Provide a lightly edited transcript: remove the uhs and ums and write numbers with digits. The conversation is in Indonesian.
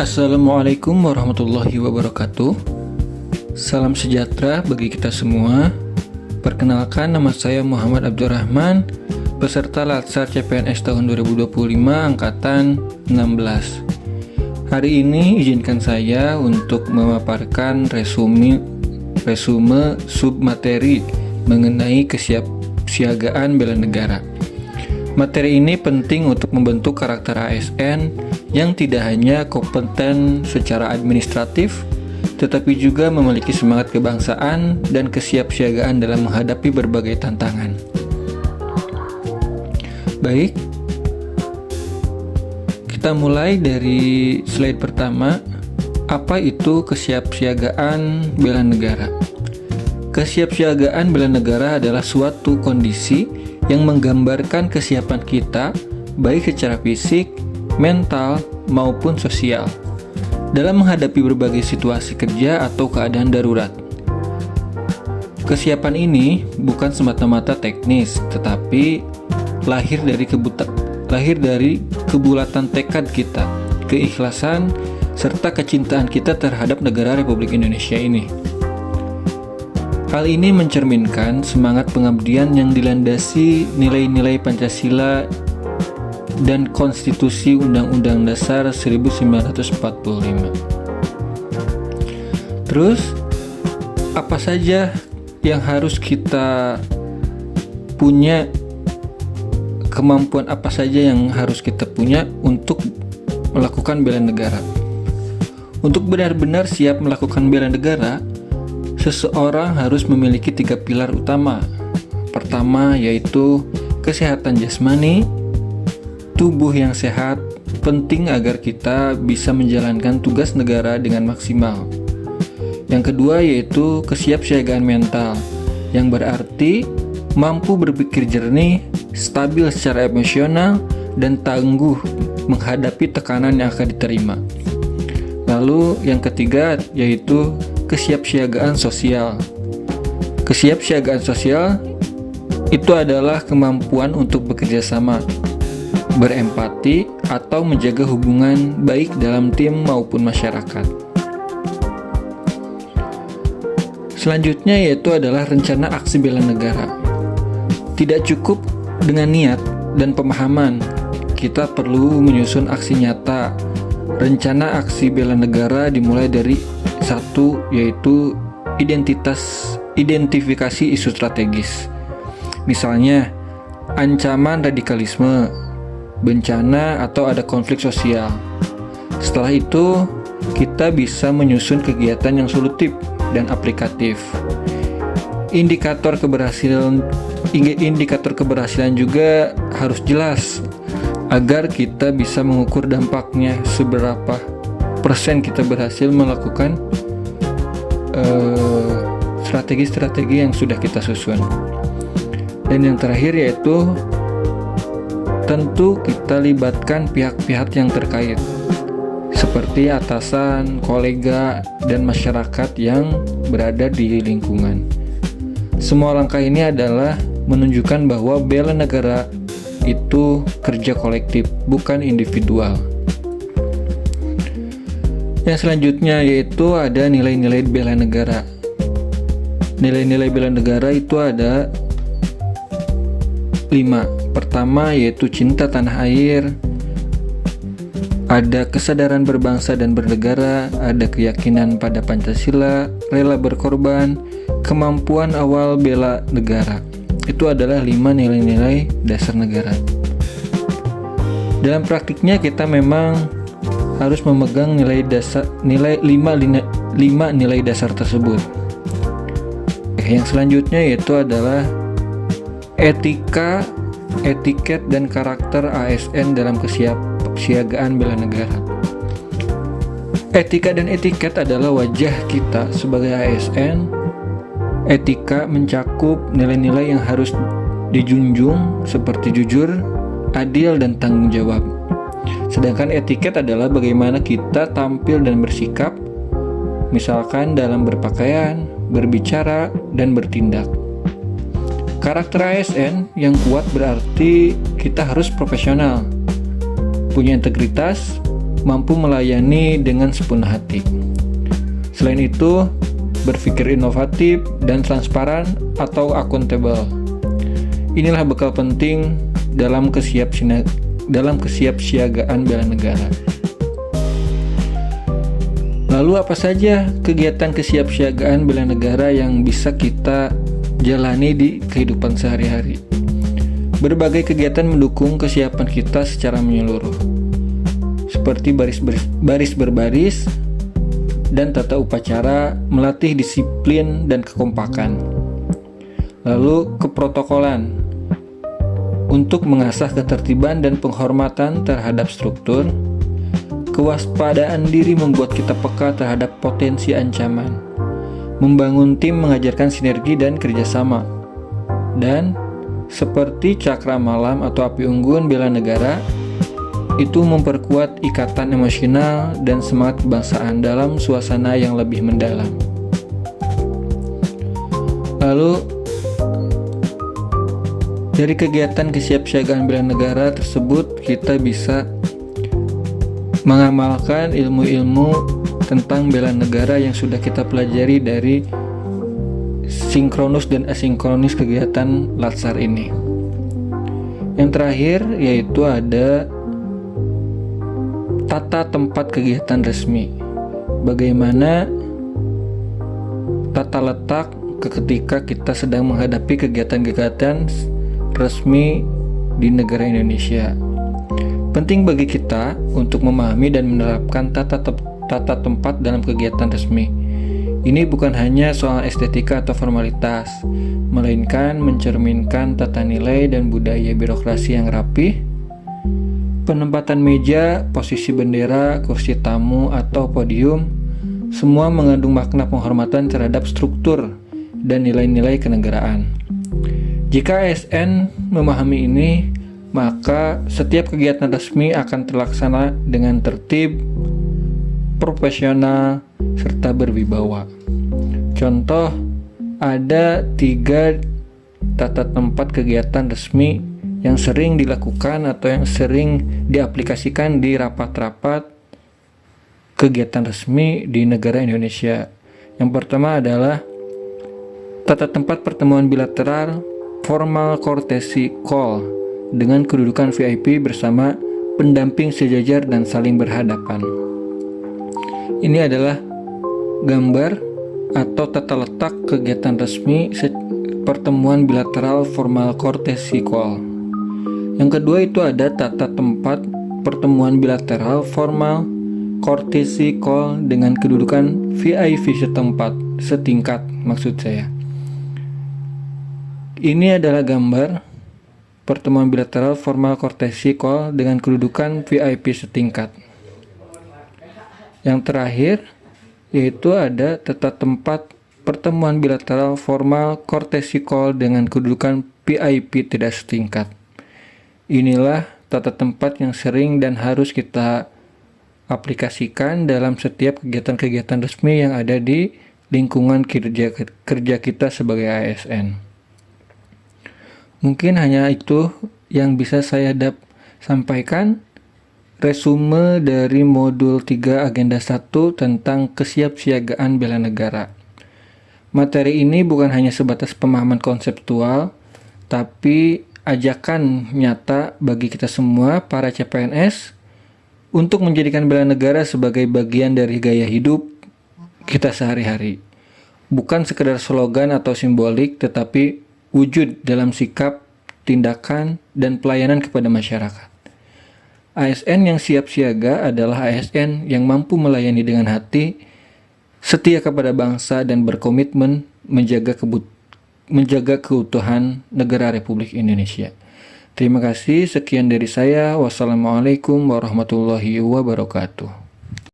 Assalamualaikum warahmatullahi wabarakatuh. Salam sejahtera bagi kita semua. Perkenalkan, nama saya Muhammad Abdurrahman, peserta Latsar CPNS tahun 2025 angkatan 16. Hari ini izinkan saya untuk memaparkan resume submateri mengenai kesiapsiagaan bela negara. Materi ini penting untuk membentuk karakter ASN yang tidak hanya kompeten secara administratif, tetapi juga memiliki semangat kebangsaan dan kesiapsiagaan dalam menghadapi berbagai tantangan. Baik, kita mulai dari slide pertama. Apa itu kesiapsiagaan bela negara? Kesiapsiagaan bela negara adalah suatu kondisi yang menggambarkan kesiapan kita, baik secara fisik, mental, maupun sosial, dalam menghadapi berbagai situasi kerja atau keadaan darurat. Kesiapan ini bukan semata-mata teknis, tetapi lahir dari kebulatan tekad kita, keikhlasan, serta kecintaan kita terhadap negara Republik Indonesia ini. Hal ini mencerminkan semangat pengabdian yang dilandasi nilai-nilai Pancasila dan Konstitusi Undang-Undang Dasar 1945. Terus, apa saja yang harus kita punya, kemampuan apa saja yang harus kita punya untuk melakukan bela negara? Untuk benar-benar siap melakukan bela negara, seseorang harus memiliki 3 pilar utama. Pertama yaitu kesehatan jasmani. Tubuh yang sehat penting agar kita bisa menjalankan tugas negara dengan maksimal. Yang kedua yaitu kesiapsiagaan mental, yang berarti mampu berpikir jernih, stabil secara emosional, dan tangguh menghadapi tekanan yang akan diterima. Lalu yang ketiga yaitu kesiapsiagaan sosial. Kesiapsiagaan sosial itu adalah kemampuan untuk bekerja sama, berempati, atau menjaga hubungan baik dalam tim maupun masyarakat. Selanjutnya yaitu adalah rencana aksi bela negara. Tidak cukup dengan niat dan pemahaman, kita perlu menyusun aksi nyata. Rencana aksi bela negara dimulai dari satu, yaitu identifikasi isu strategis. Misalnya, ancaman radikalisme, bencana, atau ada konflik sosial. Setelah itu, kita bisa menyusun kegiatan yang solutif dan aplikatif. Indikator keberhasilan juga harus jelas agar kita bisa mengukur dampaknya, seberapa persen kita berhasil melakukan strategi-strategi yang sudah kita susun. Dan yang terakhir yaitu tentu kita libatkan pihak-pihak yang terkait seperti atasan, kolega, dan masyarakat yang berada di lingkungan. Semua langkah ini adalah menunjukkan bahwa bela negara itu kerja kolektif, bukan individual. Yang selanjutnya yaitu ada nilai-nilai bela negara. Nilai-nilai bela negara itu ada 5. Pertama yaitu cinta tanah air, ada kesadaran berbangsa dan bernegara, ada keyakinan pada Pancasila, rela berkorban, kemampuan awal bela negara. Itu adalah 5 nilai-nilai dasar negara. Dalam praktiknya kita memang harus memegang nilai 5 nilai dasar tersebut. Yang selanjutnya yaitu adalah etika, etiket, dan karakter ASN dalam kesiapsiagaan bela negara. Etika dan etiket adalah wajah kita sebagai ASN. Etika mencakup nilai-nilai yang harus dijunjung seperti jujur, adil, dan tanggung jawab. Sedangkan etiket adalah bagaimana kita tampil dan bersikap, misalkan dalam berpakaian, berbicara, dan bertindak. Karakter ASN yang kuat berarti kita harus profesional, punya integritas, mampu melayani dengan sepenuh hati. Selain itu, berpikir inovatif dan transparan atau akuntabel. Inilah bekal penting dalam kesiapsiagaan bela negara. Lalu apa saja kegiatan kesiapsiagaan bela negara yang bisa kita jalani di kehidupan sehari-hari? Berbagai kegiatan mendukung kesiapan kita secara menyeluruh, seperti baris berbaris dan tata upacara, melatih disiplin dan kekompakan. Lalu keprotokolan, untuk mengasah ketertiban dan penghormatan terhadap struktur. Kewaspadaan diri membuat kita peka terhadap potensi ancaman. Membangun tim mengajarkan sinergi dan kerjasama. Dan seperti cakra malam atau api unggun bela negara, itu memperkuat ikatan emosional dan semangat kebangsaan dalam suasana yang lebih mendalam. Lalu, dari kegiatan kesiapsiagaan bela negara tersebut, kita bisa mengamalkan ilmu-ilmu tentang bela negara yang sudah kita pelajari dari sinkronus dan asinkronus kegiatan Latsar ini. Yang terakhir yaitu ada tata tempat kegiatan resmi. Bagaimana tata letak ketika kita sedang menghadapi kegiatan-kegiatan resmi di negara Indonesia. Penting bagi kita untuk memahami dan menerapkan tata tempat dalam kegiatan resmi. Ini bukan hanya soal estetika atau formalitas, melainkan mencerminkan tata nilai dan budaya birokrasi yang rapih. Penempatan meja, posisi bendera, kursi tamu, atau podium, semua mengandung makna penghormatan terhadap struktur dan nilai-nilai kenegaraan. Jika ASN memahami ini, maka setiap kegiatan resmi akan terlaksana dengan tertib, profesional, serta berwibawa. Contoh, ada 3 tata tempat kegiatan resmi yang sering dilakukan atau yang sering diaplikasikan di rapat-rapat kegiatan resmi di negara Indonesia. Yang pertama adalah tata tempat pertemuan bilateral formal courtesy call dengan kedudukan VIP bersama pendamping sejajar dan saling berhadapan. Ini adalah gambar atau tata letak kegiatan resmi pertemuan bilateral formal courtesy call. Yang kedua itu ada tata tempat pertemuan bilateral formal courtesy call dengan kedudukan VIP setingkat maksud saya. Ini adalah gambar pertemuan bilateral formal courtesy call dengan kedudukan VIP setingkat. Yang terakhir yaitu ada tata tempat pertemuan bilateral formal courtesy call dengan kedudukan VIP tidak setingkat. Inilah tata tempat yang sering dan harus kita aplikasikan dalam setiap kegiatan-kegiatan resmi yang ada di lingkungan kerja kita sebagai ASN. Mungkin hanya itu yang bisa saya sampaikan. Resume dari modul 3 agenda 1 tentang kesiapsiagaan bela negara. Materi ini bukan hanya sebatas pemahaman konseptual, tapi ajakan nyata bagi kita semua para CPNS untuk menjadikan bela negara sebagai bagian dari gaya hidup kita sehari-hari. Bukan sekedar slogan atau simbolik, tetapi wujud dalam sikap, tindakan, dan pelayanan kepada masyarakat. ASN yang siap siaga adalah ASN yang mampu melayani dengan hati, setia kepada bangsa, dan berkomitmen menjaga keutuhan negara Republik Indonesia. Terima kasih, sekian dari saya. Wassalamualaikum warahmatullahi wabarakatuh.